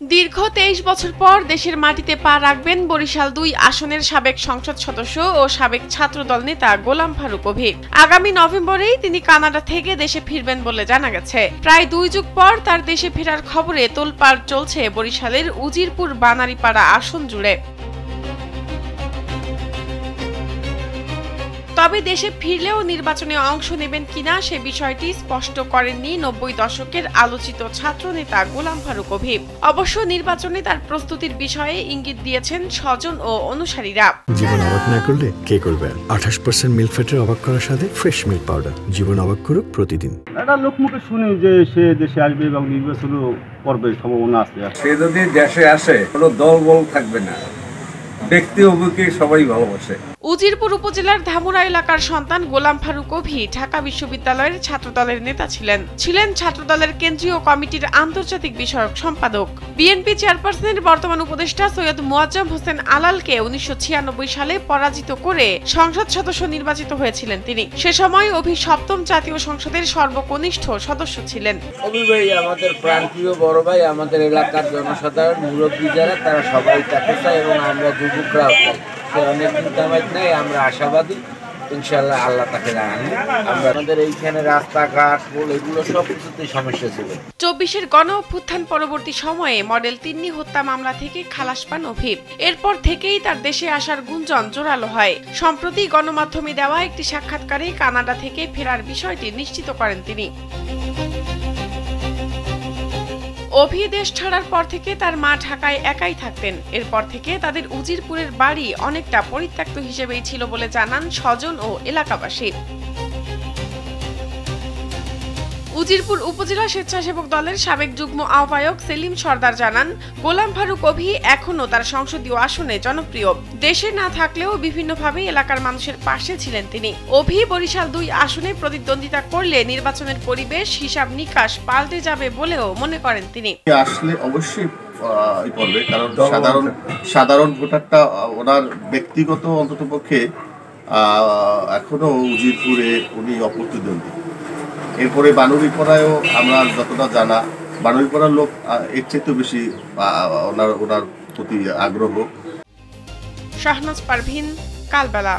দীর্ঘ ২৩ বছর পর দেশের মাটিতে পা রাখবেন বরিশাল ২ আসনের সাবেক সংসদ সদস্য ও সাবেক ছাত্রদল নেতা গোলাম ফারুক অভি। আগামী নভেম্বরেই তিনি কানাডা থেকে দেশে ফিরবেন বলে জানা গেছে। প্রায় ২ যুগ পর তার দেশে ফেরার খবরে তোলপাড় চলছে বরিশালের উজিরপুর বানারীপাড়া আসন জুড়ে। তবে দেশে ফিরলেও নির্বাচনে অংশ নেবেন কিনা সে বিষয়টি স্পষ্ট করেননি ৯০ দশকের আলোচিত ছাত্রনেতা গোলাম ফারুক অভি। অবশ্য নির্বাচনে তার প্রস্তুতির বিষয়ে ইঙ্গিত দিয়েছেন স্বজন ও অনুসারীরা। জীবন অবাক না করলে কে করবে? ২৮% মিল্ক ফ্যাটের অবাক করার সাথে ফ্রেশ মিল্ক পাউডার। জীবন অবাক করুক প্রতিদিন। একটা লোকমুখে শুনি যে সে দেশে আসবে এবং নির্বাচনও করবে, সম্ভাবনা আছে। সে যদি দেশে আসে কোনো দল বল থাকবে না, ব্যক্তি অভিকে সবাই ভালোবাসে। উজিরপুর উপজেলার ধামুরা এলাকার সন্তান গোলাম ফারুক অভি ঢাকা বিশ্ববিদ্যালয়ের ছাত্রদলের নেতা ছিলেন ছাত্রদলের কেন্দ্রীয় কমিটির আন্তর্জাতিক বিষয়ক সম্পাদক। বিএনপি চেয়ারপারসনের বর্তমান উপদেষ্টা সৈয়দ মুয়াজ্জম হোসেন আলালকে ১৯৯৬ সালে পরাজিত করে সংসদ সদস্য নির্বাচিত হয়েছিলেন তিনি। সে সময় অভি ৭ম জাতীয় সংসদের সর্বকনিষ্ঠ সদস্য ছিলেন। অভি ভাই আমাদের প্রাণপ্রিয় বড় ভাই, আমাদের এলাকার জনসাধারণ মুরব্বী যারা তারা সবাই তাকে চায় এবং আমরা যুবকরাও চাই। সে অনেক চিন্তাবাদ নেই, আমরা আশাবাদী ইনশাআল্লাহ আল্লাহ তাকে জানান। আমরা আমাদের এইখানে রাস্তাঘাট এগুলো সব কিছুতেই সমস্যা ছিল। ২৪-এর গণ অভ্যুত্থান পরবর্তী সময়ে মডেল ৩ হত্যা মামলা থেকে খালাস পান অভি। এরপর থেকেই তার দেশে আসার গুঞ্জন জোরালো হয়। সম্প্রতি গণমাধ্যমে দেওয়া একটি সাক্ষাৎকারে কানাডা থেকে ফেরার বিষয়টি নিশ্চিত করেন তিনি। অভি দেশ ছাড়ার পর থেকে তার মা ঢাকায় একাই থাকতেন। এরপর থেকে তাদের উজিরপুরের বাড়ি অনেকটা পরিত্যক্ত হিসেবেই ছিল বলে জানান স্বজন ও এলাকাবাসী। উজিরপুর উপজেলা স্বেচ্ছাসেবক দলের সাবেক যুগ্ম আহ্বায়ক সেলিম সরদার জানান, গোলাম ফারুক অভি এখনও তার সংসদীয় আসনে জনপ্রিয়। দেশে না থাকলেও বিভিন্নভাবে এলাকার মানুষের পাশে ছিলেন তিনি। অভি বরিশাল ২ আসনে প্রতিদ্বন্দ্বিতা করলে নির্বাচনের পরিবেশ হিসাব নিকাশ পাল্টে যাবে বলেও মনে করেন তিনি। আসলে অবশ্যই করবে, কারণ সাধারণ ভোটারটা ওনার ব্যক্তিগত অন্ততপক্ষে এখনো উজিরপুরে উনি অপ্রতিদ্বন্দ্বী। এরপরে বানুরীপাড়ায়ও আমরা যতটা জানা, বানুরীপাড়ার লোক এর চেয়ে বেশি ওনার প্রতি আগ্রহ। শাহনাজ পারভীন, কালবেলা।